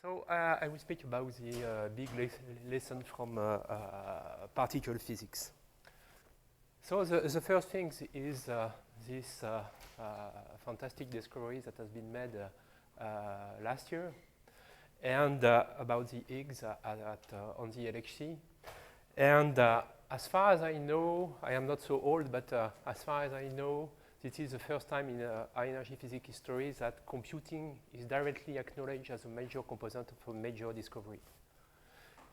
So I will speak about the big lesson from particle physics. So the first thing is this fantastic discovery that has been made last year, and about the Higgs on the LHC. And as far as I know, I am not so old, but as far as I know, this is the first time in high energy physics history that computing is directly acknowledged as a major component of a major discovery.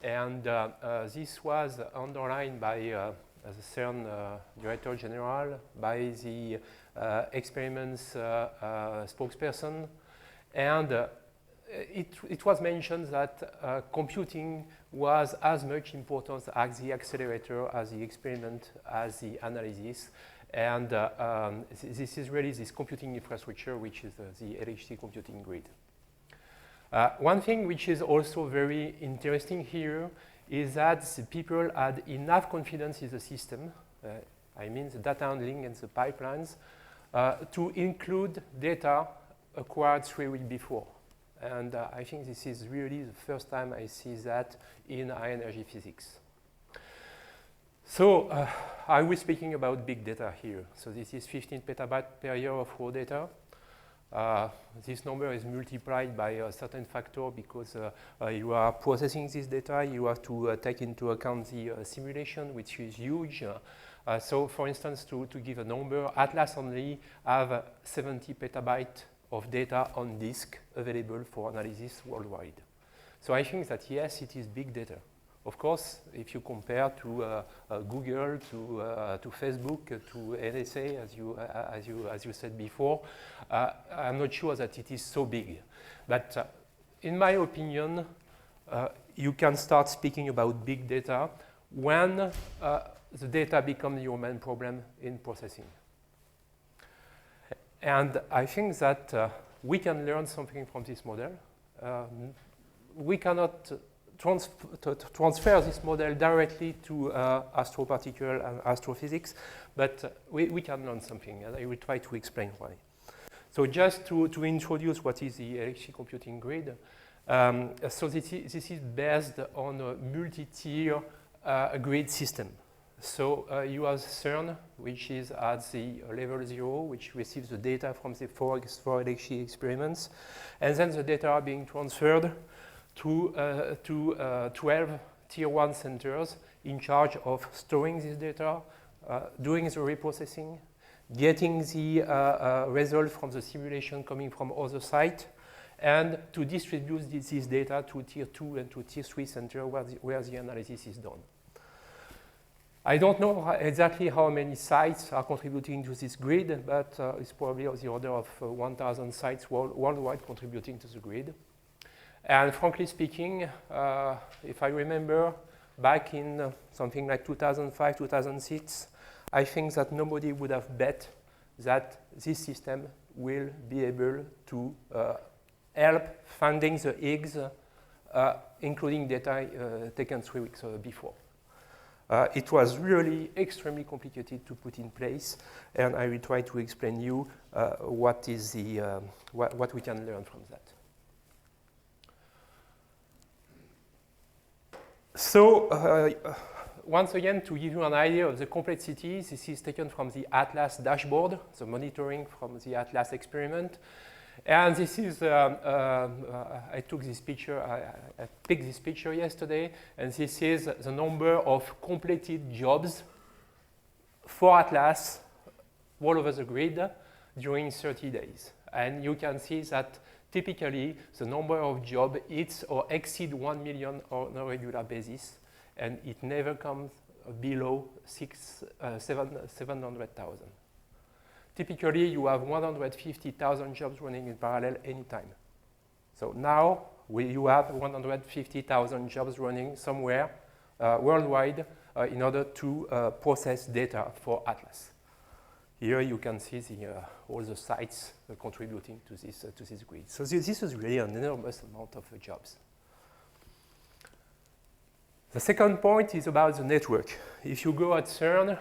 And this was underlined by the CERN Director General, by the experiments spokesperson, and it was mentioned that computing was as much important as the accelerator, as the experiment, as the analysis. And this is really this computing infrastructure, which is the LHC computing grid. One thing which is also very interesting here is that the people had enough confidence in the system, I mean the data handling and the pipelines, to include data acquired 3 weeks before. And I think this is really the first time I see that in high energy physics. So I was speaking about big data here. So this is 15 petabytes per year of raw data. This number is multiplied by a certain factor because you are processing this data. You have to take into account the simulation, which is huge. So for instance, to give a number, Atlas only have 70 petabytes of data on disk available for analysis worldwide. So I think that yes, it is big data. Of course, if you compare to Google, to Facebook, to NSA, as you said before, I'm not sure that it is so big. But in my opinion, you can start speaking about big data when the data becomes your main problem in processing. And I think that we can learn something from this model. We cannot transfer this model directly to astroparticle and astrophysics, but we can learn something, and I will try to explain why. So just to introduce what is the LHC computing grid, so this is based on a multi-tier grid system. So you have CERN, which is at the level 0, which receives the data from the 4 LHC experiments, and then the data are being transferred to 12 tier 1 centers in charge of storing this data, doing the reprocessing, getting the result from the simulation coming from other sites, and to distribute this data to tier 2 and to tier 3 centers where the analysis is done. I don't know exactly how many sites are contributing to this grid, but it's probably of the order of 1,000 sites worldwide contributing to the grid. And frankly speaking, if I remember back in something like 2005, 2006, I think that nobody would have bet that this system will be able to help finding the Higgs, including data taken 3 weeks before. It was really extremely complicated to put in place, and I will try to explain you what we can learn from that. So once again, to give you an idea of the complexity, this is taken from the Atlas dashboard, the monitoring from the Atlas experiment. And this is, I took this picture, I picked this picture yesterday, and this is the number of completed jobs for Atlas all over the grid during 30 days. And you can see that typically the number of jobs hits or exceed 1 million on a regular basis, and it never comes below 700,000. Typically, you have 150,000 jobs running in parallel anytime. So now you have 150,000 jobs running somewhere worldwide in order to process data for Atlas. Here you can see all the sites contributing to this grid. So this is really an enormous amount of jobs. The second point is about the network. If you go at CERN,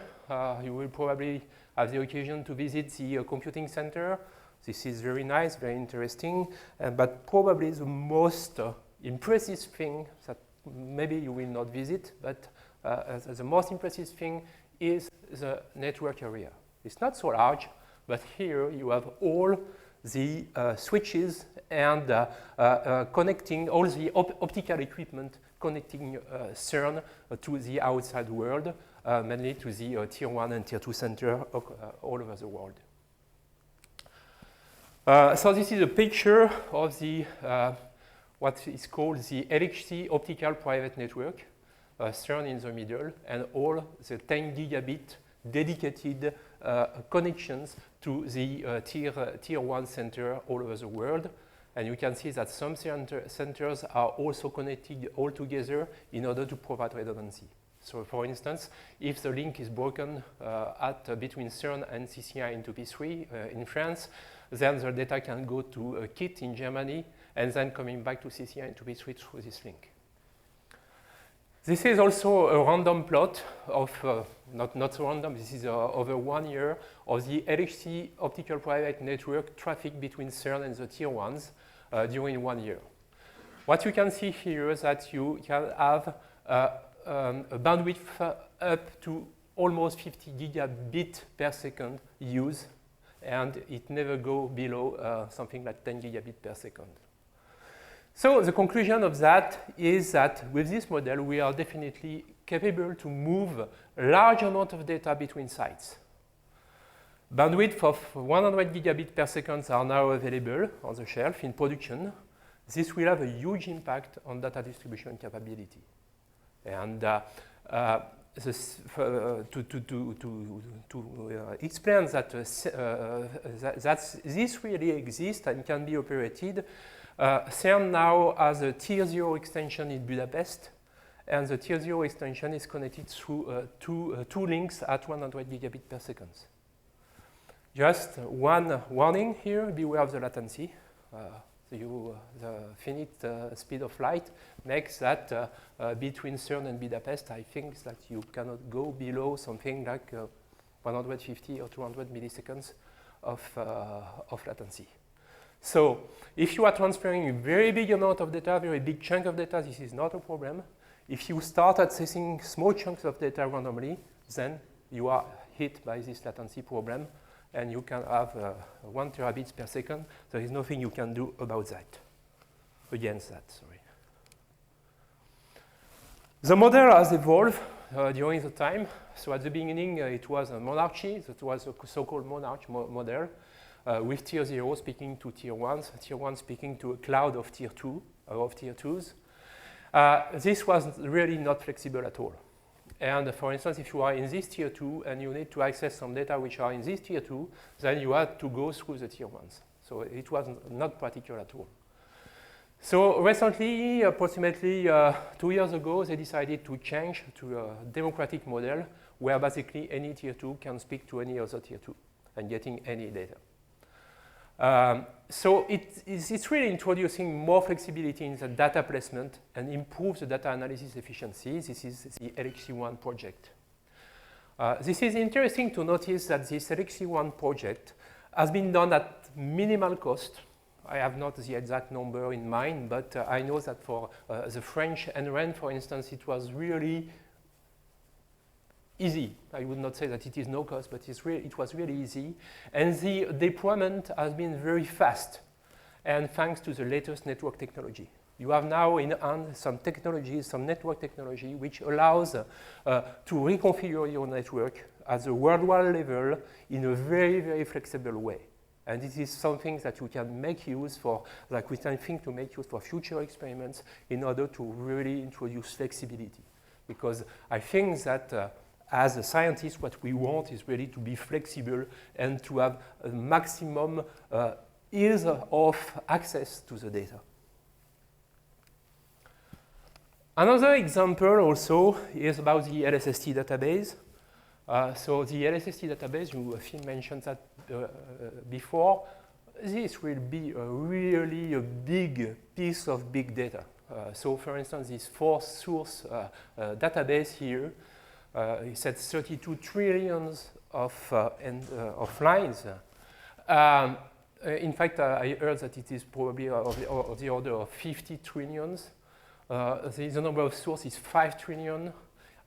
you will probably have the occasion to visit the computing center. This is very nice, very interesting, but probably the most impressive thing that maybe you will not visit, but the most impressive thing is the network area. It's not so large, but here you have all the switches and connecting all the optical equipment connecting CERN to the outside world, mainly to the tier 1 and tier 2 center all over the world. So this is a picture of the what is called the LHC optical private network, CERN in the middle, and all the 10 gigabit dedicated connections to the tier 1 center all over the world. And you can see that some centers are also connected all together in order to provide redundancy. So for instance, if the link is broken between CERN and CCI into P3 in France, then the data can go to KIT in Germany and then coming back to CCI into P3 through this link. This is also a random plot of, not so random, this is over 1 year of the LHC optical private network traffic between CERN and the tier 1s during 1 year. What you can see here is that you can have a bandwidth up to almost 50 gigabit per second use, and it never go below something like 10 gigabit per second. So the conclusion of that is that with this model, we are definitely capable to move a large amount of data between sites. Bandwidth of 100 gigabit per second are now available on the shelf in production. This will have a huge impact on data distribution capability. And to explain that, that this really exists and can be operated, CERN now has a tier 0 extension in Budapest, and the tier 0 extension is connected through two links at 100 gigabit per second. Just one warning here, beware of the latency. The finite speed of light makes that between CERN and Budapest, I think that you cannot go below something like 150 or 200 milliseconds of latency. So if you are transferring a very big amount of data, very big chunk of data, this is not a problem. If you start accessing small chunks of data randomly, then you are hit by this latency problem, and you can have 1 terabits per second. There is nothing you can do about that, against that, sorry. The model has evolved during the time. So at the beginning, it was a monarchy. That was a so-called monarch model. With tier 0 speaking to tier 1s, tier 1 speaking to a cloud of tier 2, of tier 2s. This was really not flexible at all. And for instance, if you are in this tier 2 and you need to access some data which are in this tier 2, then you had to go through the tier 1s. So it was not practical at all. So recently, approximately 2 years ago, they decided to change to a democratic model where basically any tier 2 can speak to any other tier 2 and getting any data. So it's really introducing more flexibility in the data placement and improves the data analysis efficiency. This is the LHC1 project. This is interesting to notice that this LHC1 project has been done at minimal cost. I have not the exact number in mind, but I know that for the French NREN, for instance, it was really easy. I would not say that it is no cost, but it was really easy. And the deployment has been very fast, and thanks to the latest network technology. You have now in hand some technologies, some network technology, which allows to reconfigure your network at the worldwide level in a very, very flexible way. And this is something that you can make use for, like we can think to make use for future experiments in order to really introduce flexibility. Because I think that as a scientist, what we want is really to be flexible and to have a maximum ease of access to the data. Another example also is about the LSST database. So the LSST database, Phil mentioned that before, this will be really a big piece of big data. So for instance, this fourth source database here, it's at 32 trillions of lines. In fact, I heard that it is probably of the order of 50 trillions. The number of sources is 5 trillion.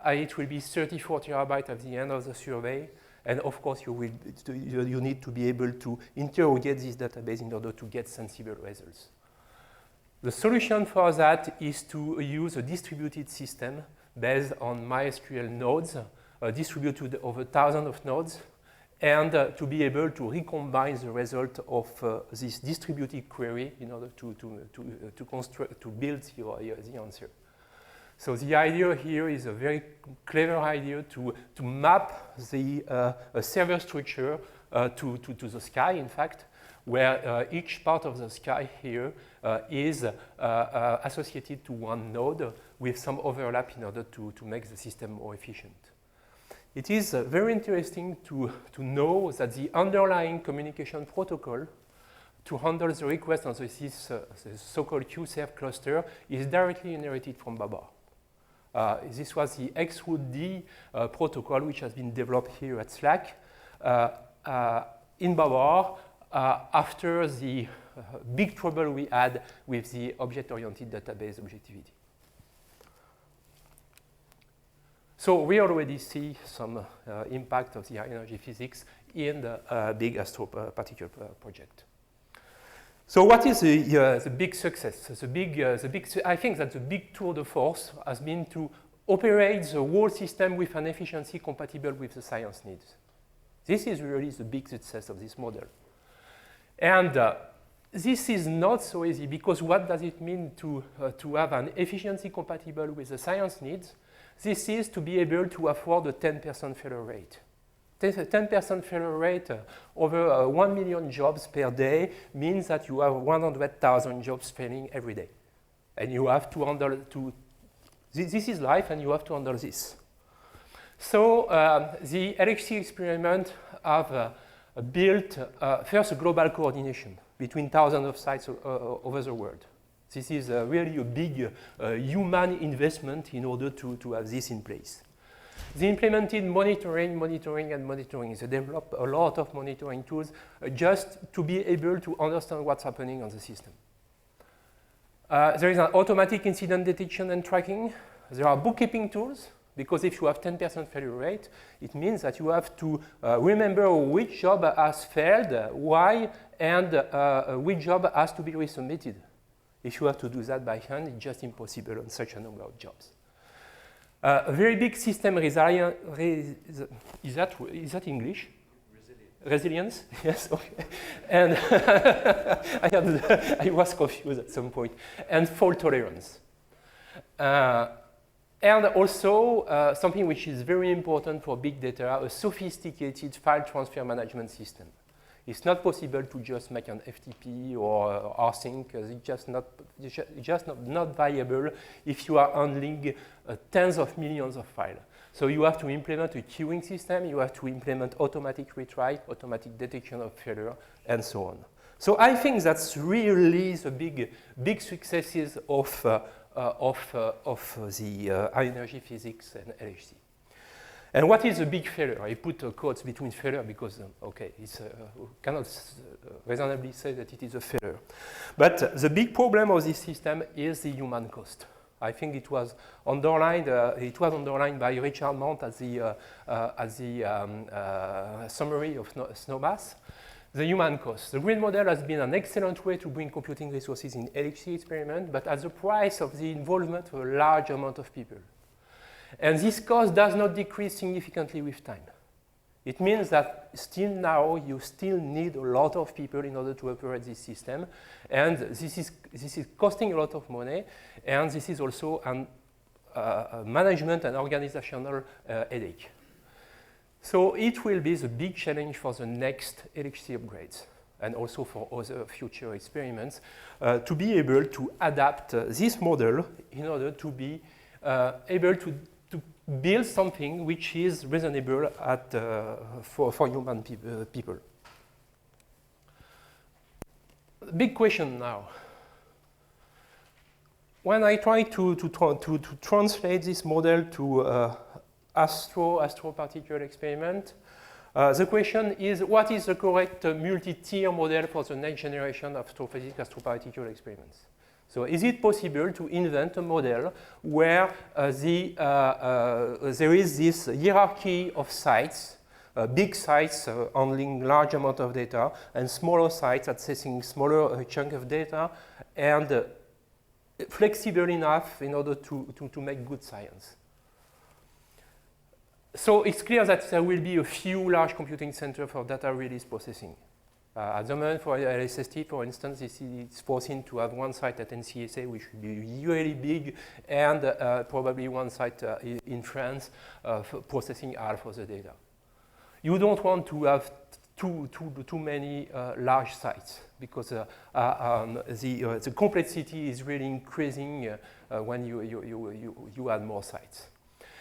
It will be 34 terabytes at the end of the survey. And of course, you need to be able to interrogate this database in order to get sensible results. The solution for that is to use a distributed system based on MySQL nodes, distributed over thousands of nodes, and to be able to recombine the result of this distributed query in order to build the answer. So the idea here is a very clever idea to map the server structure to the sky, in fact, where each part of the sky here is associated to one node with some overlap in order to make the system more efficient. It is very interesting to know that the underlying communication protocol to handle the request on this so-called QServe cluster is directly inherited from Babar. This was the XrootD protocol, which has been developed here at Slack in Babar after the big trouble we had with the object-oriented database objectivity. So we already see some impact of the high energy physics in the big astro particle project. So what is the big success? I think that the big tour de force has been to operate the whole system with an efficiency compatible with the science needs. This is really the big success of this model. And this is not so easy, because what does it mean to have an efficiency compatible with the science needs? This is to be able to afford a 10% failure rate. 10% failure rate over 1 million jobs per day means that you have 100,000 jobs failing every day. And you have to handle, this is life, and you have to handle this. So the LHC experiment have built first a global coordination between thousands of sites over the world. This is really a big human investment in order to have this in place. They implemented monitoring. They developed a lot of monitoring tools just to be able to understand what's happening on the system. There is an automatic incident detection and tracking. There are bookkeeping tools, because if you have 10% failure rate, it means that you have to remember which job has failed, why, and which job has to be resubmitted. If you have to do that by hand, it's just impossible on such a number of jobs. A very big system resilience, is that English? Resilience, yes, okay. And I was confused at some point. And fault tolerance. And also something which is very important for big data, a sophisticated file transfer management system. It's not possible to just make an FTP or rsync. It's just not viable if you are handling tens of millions of files. So you have to implement a queuing system, you have to implement automatic retry, automatic detection of failure, and so on. So I think that's really the big successes of the high energy physics and LHC. And what is a big failure? I put quotes between failure because, okay, it's cannot reasonably say that it is a failure. But the big problem of this system is the human cost. I think it was underlined. By Richard Mount as the summary of Snowmass. The human cost. The grid model has been an excellent way to bring computing resources in LHC experiment, but at the price of the involvement of a large amount of people. And this cost does not decrease significantly with time. It means that still now you still need a lot of people in order to operate this system, and this is costing a lot of money, and this is also a management and organizational headache. So it will be the big challenge for the next LHC upgrades, and also for other future experiments, to be able to adapt this model in order to be able to build something which is reasonable for human people. Big question now. When I try to translate this model to astro particle experiment, The question is, what is the correct multi-tier model for the next generation of astrophysics astroparticle experiments? So is it possible to invent a model where there is this hierarchy of sites, big sites handling large amount of data, and smaller sites accessing smaller chunk of data, and flexible enough in order to make good science? So it's clear that there will be a few large computing centers for data release processing. At the moment, for LSST, for instance, it's foreseen to have one site at NCSA, which would be really big, and probably one site in France processing half of the data. You don't want to have too many large sites, because the complexity is really increasing when you add more sites.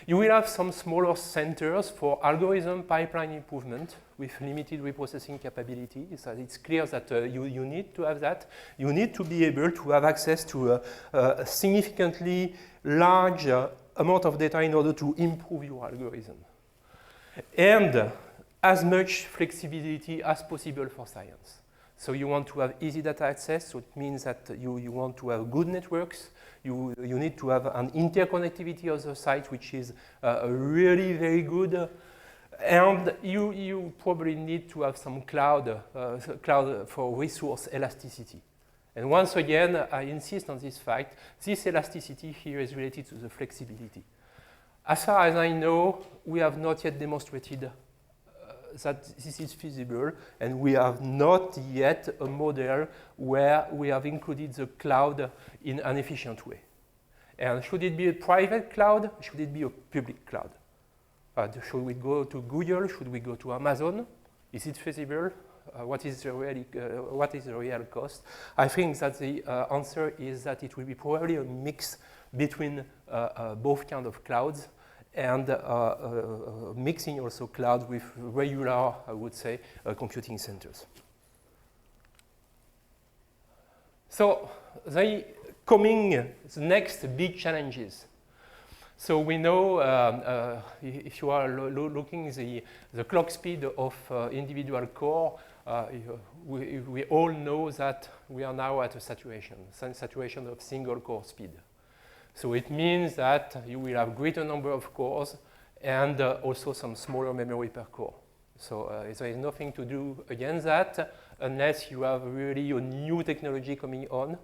You will have some smaller centers for algorithm pipeline improvement with limited reprocessing capability. So it's clear that you need to have that. You need to be able to have access to a significantly large amount of data in order to improve your algorithm. And as much flexibility as possible for science. So you want to have easy data access, so it means that you want to have good networks. You need to have an interconnectivity of the site, which is really very good. And you probably need to have some cloud for resource elasticity. And once again, I insist on this fact, this elasticity here is related to the flexibility. As far as I know, we have not yet demonstrated that this is feasible, and we have not yet a model where we have included the cloud in an efficient way. And should it be a private cloud? Should it be a public cloud? Should we go to Google? Should we go to Amazon? Is it feasible? What is the real cost? I think that the answer is that it will be probably a mix between both kinds of clouds, and mixing also cloud with regular, I would say, computing centers. So the next big challenges. So we know if you are looking the clock speed of individual core, we all know that we are now at a saturation of single core speed. So it means that you will have greater number of cores and also some smaller memory per core. So there is nothing to do against that unless you have really a new technology coming on.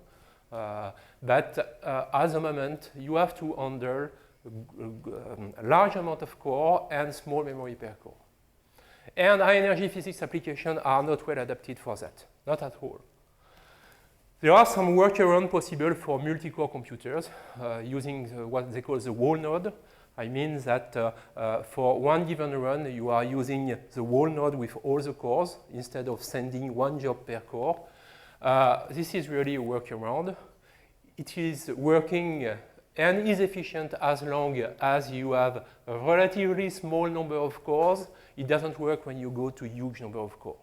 But at the moment, you have to handle a large amount of core and small memory per core. And high energy physics applications are not well adapted for that, not at all. There are some workarounds possible for multi-core computers using what they call the whole node. I mean that for one given run, you are using the whole node with all the cores instead of sending one job per core. This is really a workaround. It is working and is efficient as long as you have a relatively small number of cores. It doesn't work when you go to a huge number of cores.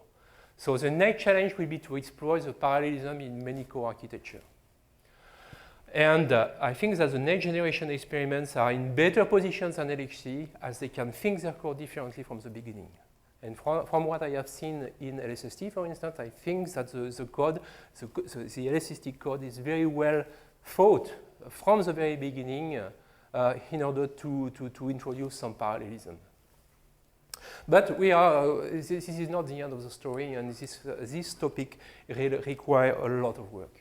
So the next challenge will be to explore the parallelism in many core architecture. And I think that the next generation experiments are in better positions than LHC, as they can think their code differently from the beginning. And from what I have seen in LSST, for instance, I think that the LSST code is very well thought from the very beginning in order to introduce some parallelism. But this is not the end of the story, and this topic requires a lot of work.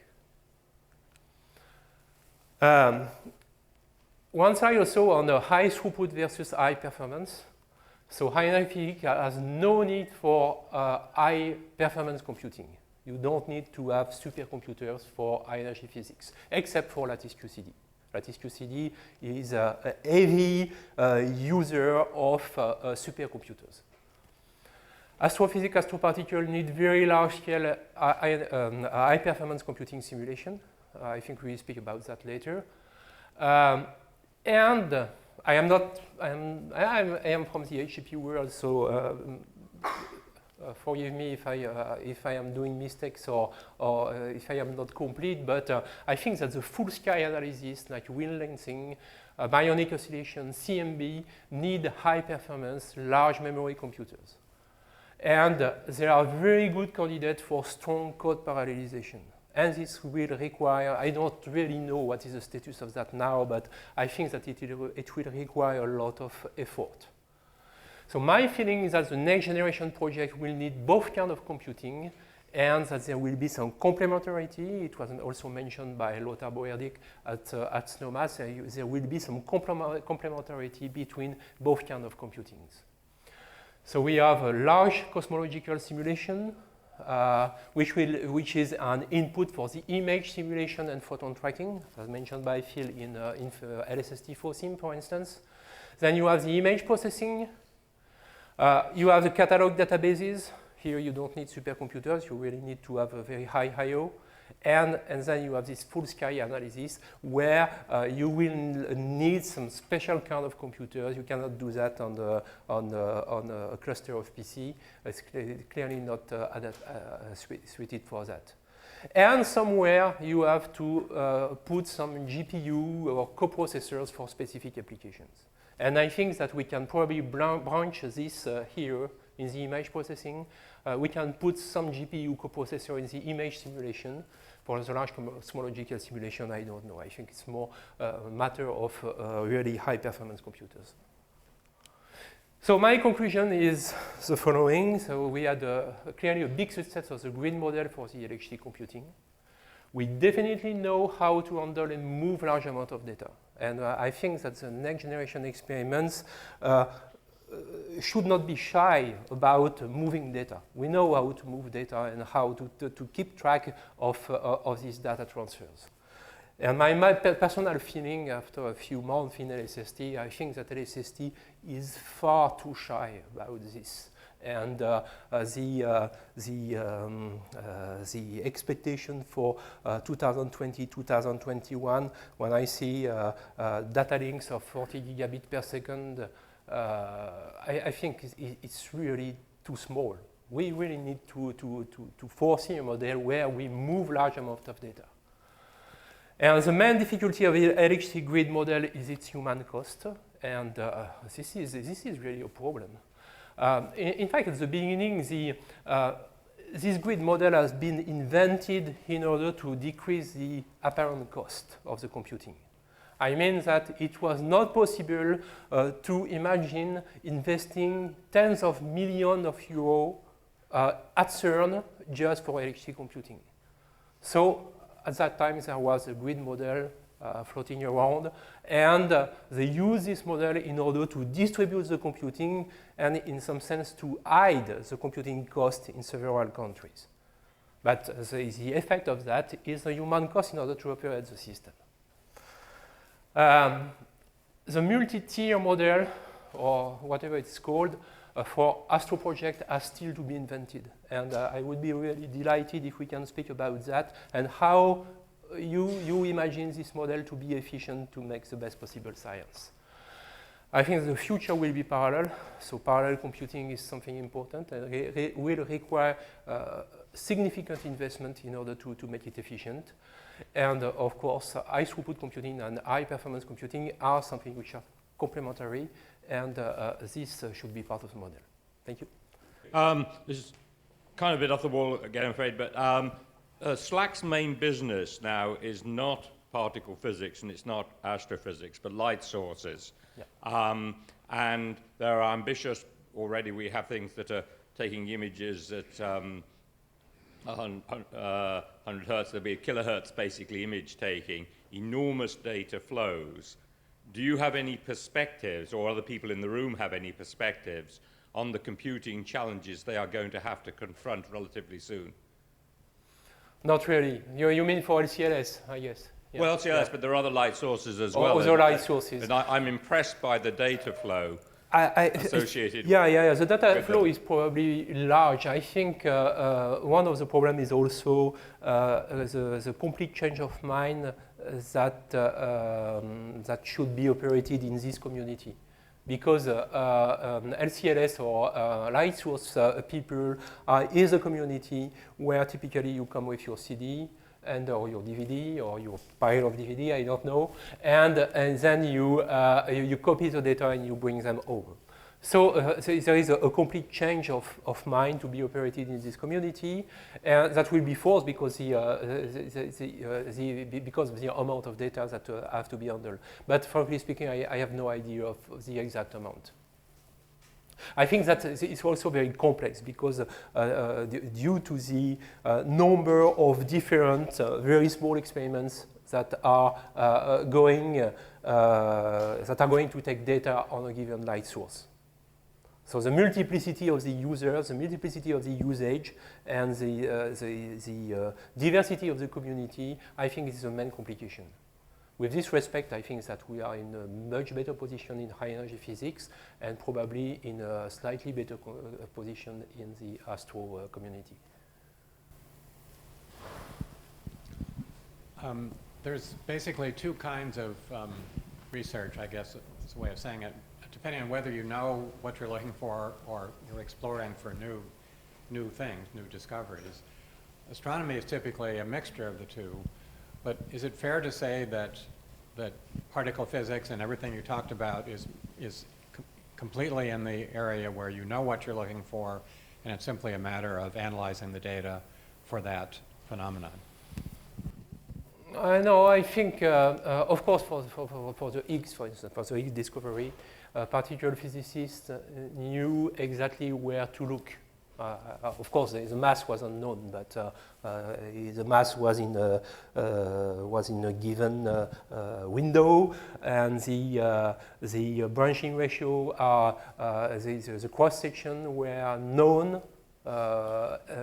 One slide also on the high throughput versus high performance. So high energy physics has no need for high performance computing. You don't need to have supercomputers for high energy physics, except for lattice QCD. Lattice QCD is a heavy user of supercomputers. Astrophysics, astroparticles need very large-scale high-performance computing simulation. I think we will speak about that later. And I am from the HPC world, so forgive me if I am doing mistakes or if I am not complete, but I think that the full sky analysis, like wind lensing, bionic oscillation, CMB, need high performance, large memory computers. And they are very good candidates for strong code parallelization. And this will require, I don't really know what is the status of that now, but I think that it will require a lot of effort. So my feeling is that the next generation project will need both kinds of computing, and that there will be some complementarity. It was also mentioned by Lothar Boerdig at SNOMAS. There will be some complementarity between both kinds of computings. So we have a large cosmological simulation, which is an input for the image simulation and photon tracking, as mentioned by Phil in LSST4SIM, for instance. Then you have the image processing. You have the catalog databases. Here you don't need supercomputers. You really need to have a very high I/O. And then you have this full sky analysis where you will need some special kind of computers. You cannot do that on a cluster of PC. It's clearly not suited for that. And somewhere you have to put some GPU or coprocessors for specific applications. And I think that we can probably branch this here in the image processing. We can put some GPU coprocessor in the image simulation. For the large cosmological simulation, I don't know. I think it's more a matter of really high performance computers. So my conclusion is the following. So we had clearly a big success of the grid model for the LHC computing. We definitely know how to handle and move large amount of data. And I think that the next generation experiments should not be shy about moving data. We know how to move data and how to keep track of these data transfers. And my personal feeling after a few months in LSST, I think that LSST is far too shy about this. And the expectation for 2020, 2021, when I see data links of 40 gigabit per second, I think it's really too small. We really need to foresee a model where we move large amounts of data. And the main difficulty of the LHC grid model is its human cost, and this is really a problem. In fact, at the beginning, this grid model has been invented in order to decrease the apparent cost of the computing. I mean that it was not possible to imagine investing tens of millions of euros at CERN just for LHC computing. So at that time, there was a grid model floating around, and they used this model in order to distribute the computing and in some sense to hide the computing cost in several countries. But the effect of that is the human cost in order to operate the system. The multi-tier model, or whatever it's called, for Astro project has still to be invented. And I would be really delighted if we can speak about that and how you imagine this model to be efficient to make the best possible science. I think the future will be parallel. So parallel computing is something important and will require significant investment in order to make it efficient. And of course, high throughput computing and high performance computing are something which are complementary, and this should be part of the model. Thank you. This is kind of a bit off the wall again, I'm afraid, but SLAC's main business now is not particle physics and it's not astrophysics, but light sources. Yeah. And they're ambitious already. We have things that are taking images at 100 hertz, there'll be a kilohertz basically image taking, enormous data flows. Do you have any perspectives, or other people in the room have any perspectives on the computing challenges they are going to have to confront relatively soon? Not really. You mean for LCLS, I guess? Yeah. Well, LCLS, yeah. But there are other light sources as well. Other light sources. And I'm impressed by the data flow associated. Yeah. The data flow is probably large. I think one of the problems is also the complete change of mind that should be operated in this community. Because LCLS or light source people is a community where typically you come with your CD and or your DVD or your pile of DVD, I don't know, and then you copy the data and you bring them over. So there is a complete change of mind to be operated in this community, and that will be forced because because of the amount of data that have to be handled. But frankly speaking, I have no idea of the exact amount. I think that it's also very complex because due to the number of different very small experiments that are going to take data on a given light source. So the multiplicity of the users, the multiplicity of the usage, and the diversity of the community, I think is the main complication. With this respect, I think that we are in a much better position in high-energy physics and probably in a slightly better position in the astro community. There's basically two kinds of research, I guess is a way of saying it, depending on whether you know what you're looking for or you're exploring for new things, new discoveries. Astronomy is typically a mixture of the two, but is it fair to say that particle physics and everything you talked about is completely in the area where you know what you're looking for, and it's simply a matter of analyzing the data for that phenomenon? No, I think, of course, for the Higgs, for instance, for the Higgs discovery, particle physicists knew exactly where to look. Of course, the mass was unknown, but the mass was in a given window, and the branching ratio, the cross section were known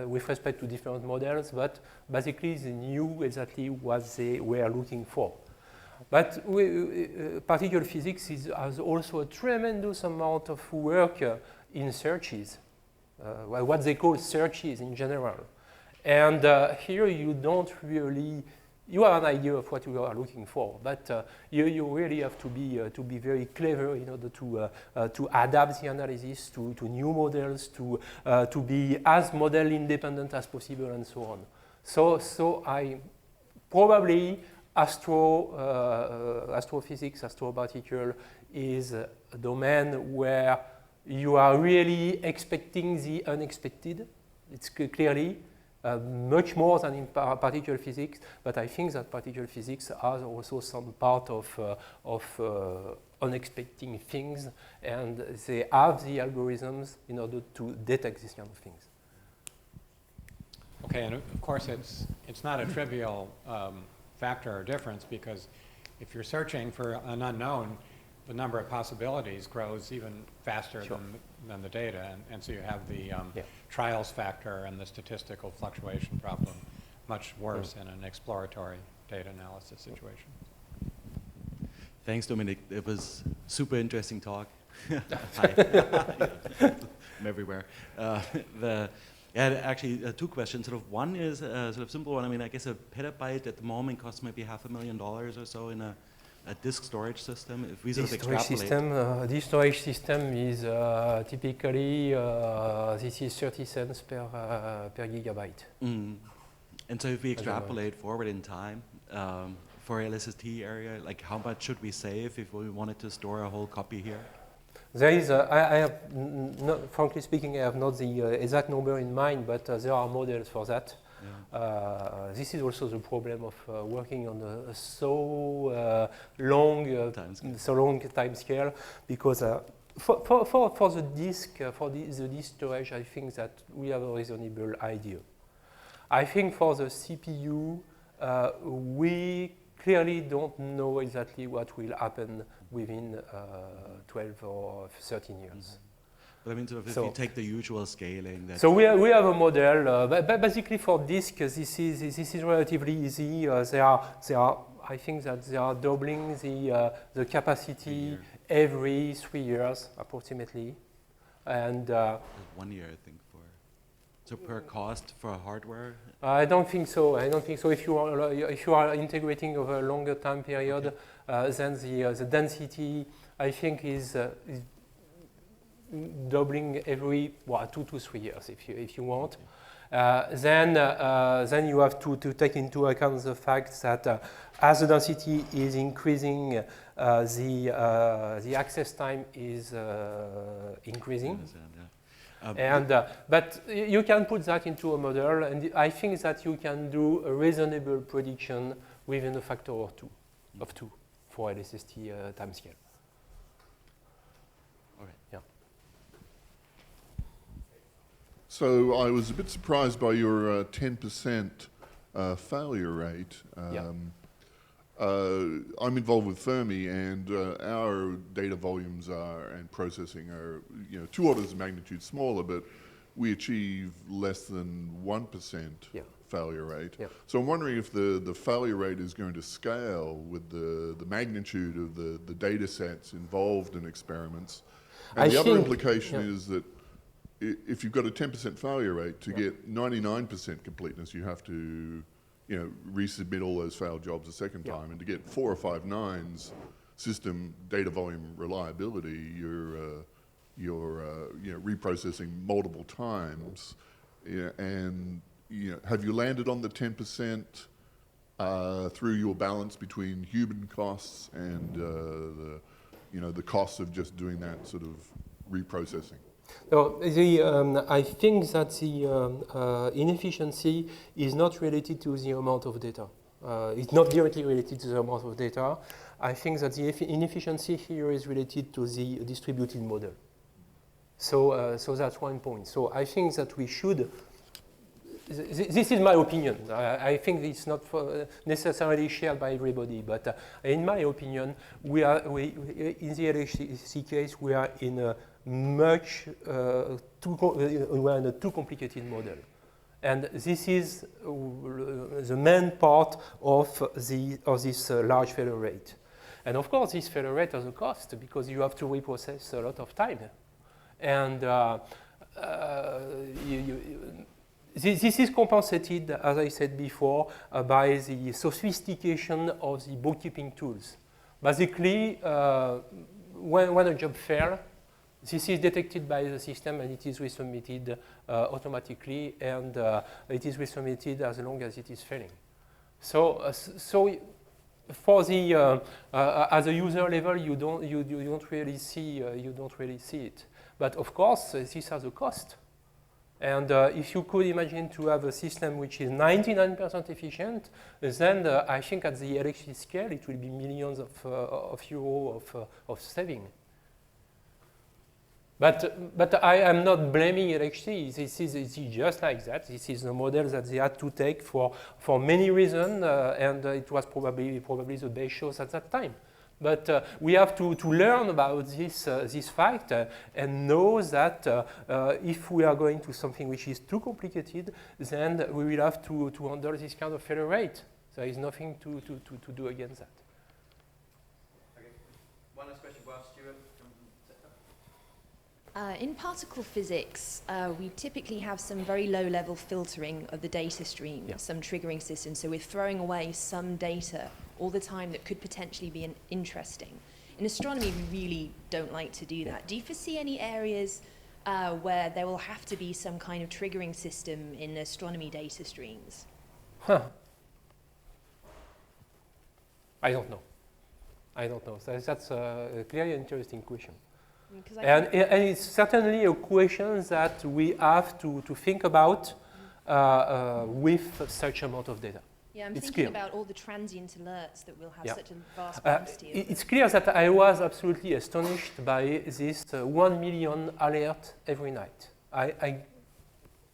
with respect to different models, but basically they knew exactly what they were looking for. But particle physics has also a tremendous amount of work in searches, what they call searches in general. And here you don't really, you have an idea of what you are looking for, but you really have to be very clever in order to adapt the analysis to new models, to be as model independent as possible, and so on. So I probably astrophysics, astroparticle is a domain where you are really expecting the unexpected. It's clearly much more than in particle physics, but I think that particle physics has also some part of unexpected things, and they have the algorithms in order to detect these kind of things. Okay, and of course it's not a trivial factor or difference, because if you're searching for an unknown, the number of possibilities grows even faster than the data, and so you have the trials factor and the statistical fluctuation problem much worse in an exploratory data analysis situation. Thanks, Dominic. It was super interesting talk. Hi. I'm everywhere. Actually, two questions. Sort of one is a sort of simple one. I mean, I guess a petabyte at the moment costs maybe $500,000 or so in a disk storage system. If we sort of extrapolate, this storage system is typically this is 30 cents per gigabyte. And so if we extrapolate forward in time for LSST area, like how much should we save if we wanted to store a whole copy here? There is, I have, frankly speaking, I have not the exact number in mind, but there are models for that. Yeah. This is also the problem of working on a so long time scale, because for the disk, for the disk storage, I think that we have a reasonable idea. I think for the CPU, we clearly don't know exactly what will happen within 12 or 13 years. But I mean, if you take the usual scaling, so we have a model. But basically, for disk, this is relatively easy. I think that they are doubling the capacity every 3 years, approximately, and 1 year, I think. So per cost for hardware? I don't think so. If you are integrating over a longer time period, then the density, I think, is doubling every 2 to 3 years, if you want. Then you have to take into account the fact that as the density is increasing, the access time is increasing. But you can put that into a model, and I think that you can do a reasonable prediction within a factor of two for LSST timescale. All right. Yeah. So I was a bit surprised by your 10% failure rate. I'm involved with Fermi, and our data volumes and processing are 2 orders of magnitude smaller, but we achieve less than 1% failure rate. Yeah. So I'm wondering if the failure rate is going to scale with the magnitude of the data sets involved in experiments. And the other implication is that if you've got a 10% failure rate, to get 99% completeness, you have to resubmit all those failed jobs a second time, and to get 4 or 5 nines system data volume reliability, you're reprocessing multiple times. And have you landed on the 10% through your balance between human costs and the costs of just doing that sort of reprocessing? So I think that the inefficiency is not related to the amount of data. It's not directly related to the amount of data. I think that the inefficiency here is related to the distributed model. So that's one point. So I think that we should. This is my opinion. I think it's not necessarily shared by everybody, but in my opinion, in the LHC case, we are in a too complicated model. And this is the main part of this large failure rate. And of course, this failure rate has a cost because you have to reprocess a lot of time. And this is compensated, as I said before, by the sophistication of the bookkeeping tools. Basically, when a job fails, this is detected by the system and it is resubmitted automatically, and it is resubmitted as long as it is failing. So for the as a user level, you don't really see it. But of course, this has a cost. And if you could imagine to have a system which is 99% efficient, then I think at the LHC scale, it will be millions of euros of saving. But I am not blaming LHC. This is just like that. This is a model that they had to take for many reasons, and it was probably the best choice at that time. But we have to learn about this fact and know that if we are going to something which is too complicated, then we will have to handle this kind of failure rate. There is nothing to do against that. Okay. One last question. Well, Stuart. In particle physics, we typically have some very low-level filtering of the data stream, some triggering systems. So we're throwing away some data all the time that could potentially be interesting. In astronomy, we really don't like to do that. Do you foresee any areas where there will have to be some kind of triggering system in astronomy data streams? I don't know. That's a clearly interesting question. And it's certainly a question that we have to think about with such amount of data. Yeah, I'm thinking about all the transient alerts that will have such a vast capacity. It's clear that I was absolutely astonished by this 1 million alert every night. I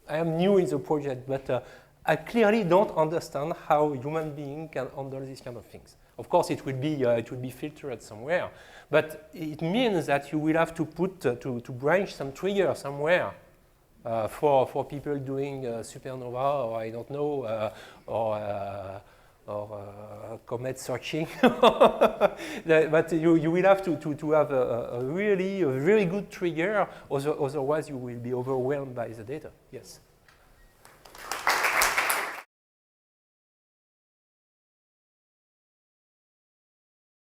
am new in the project, but I clearly don't understand how human beings can handle these kind of things. Of course, it will be filtered somewhere, but it means that you will have to put to branch some trigger somewhere for people doing supernova, or I don't know, or comet searching. But you will have to have a very good trigger, otherwise you will be overwhelmed by the data. Yes.